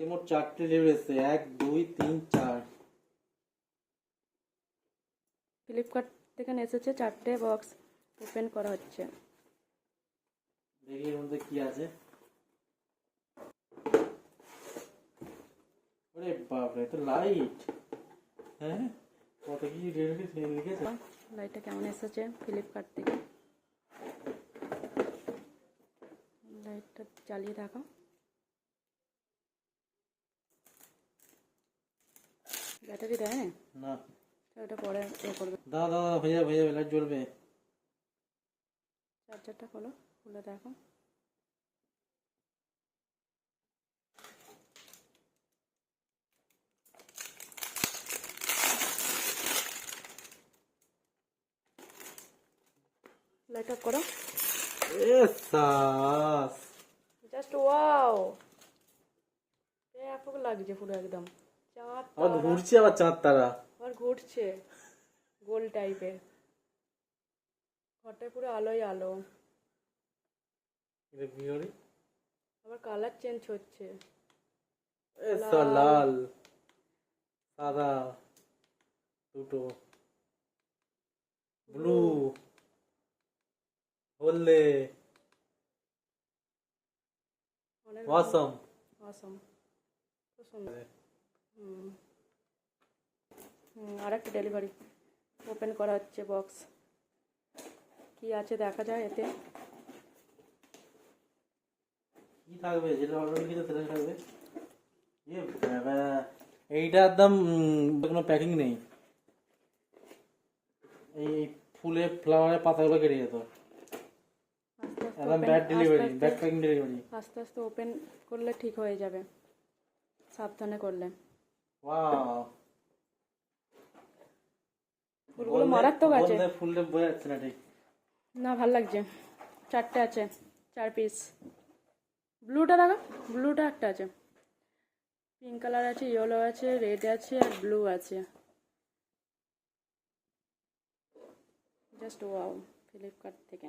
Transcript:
আজকে মোট 4টে লেবু এসেছে, 1 2 3 4। ফ্লিপকার্ট থেকে এসেছে 4টে বক্স, ওপেন করা হচ্ছে। দেখি এর মধ্যে কি আছে। ওরে বাপরে, তো লাইট! হ্যাঁ, কত কি লিখেছে। লাইটটা কেমন এসেছে ফ্লিপকার্ট থেকে, লাইটটা চালিয়ে দেখো। ব্যাটারি দেয় না, ওটা পরে করবে। দাদা দাদা হয়ে যাবে, লাইট জ্বলবে। চার্জারটা খোলো, খুলে দেখো। লাইট অফ করো। এসাস জাস্ট ওয়াও, ব্যাপক লাগছে পুরো একদম। চাঁদ আবার ঘুরছে, আবার চাঁদ তারা আবার ঘুরছে গোল টাইপের। ঘরটায় পুরো আলোই আলো, আবার কালার চেঞ্জ হচ্ছে। লাল, সাদা, দুটো ব্লু, হলদে, অনেক অসম। অসম, খুব সুন্দর। আর একটা ডেলিভারি ওপেন করা হচ্ছে বক্স। কি আছে দেখা যায় এতে। কি থাকবে যেটা অর্ডার কিনে সেটা থাকবে। এইটা একদম কোনো প্যাকিং নেই। এই ফুলে ফ্লাওয়ারের পাতাগুলো কেটে যেত। একদম bad delivery, bad packing delivery. আস্তে আস্তে ওপেন করলে ঠিক হয়ে যাবে, সাবধানে করলে। ওয়াও, ফুলগুলো মারাত্মক আছে। ফুলটা বোঝা যাচ্ছে না ঠিক। না, ভাল লাগছে। 4টে আছে, 4 পিস। ব্লুটা দেখো, ব্লুটা একটা আছে, পিঙ্ক কালার আছে, ইয়েলো আছে, রেড আছে আর ব্লু আছে। জাস্ট ওয়াও, ফ্লিপকার্ট থেকে।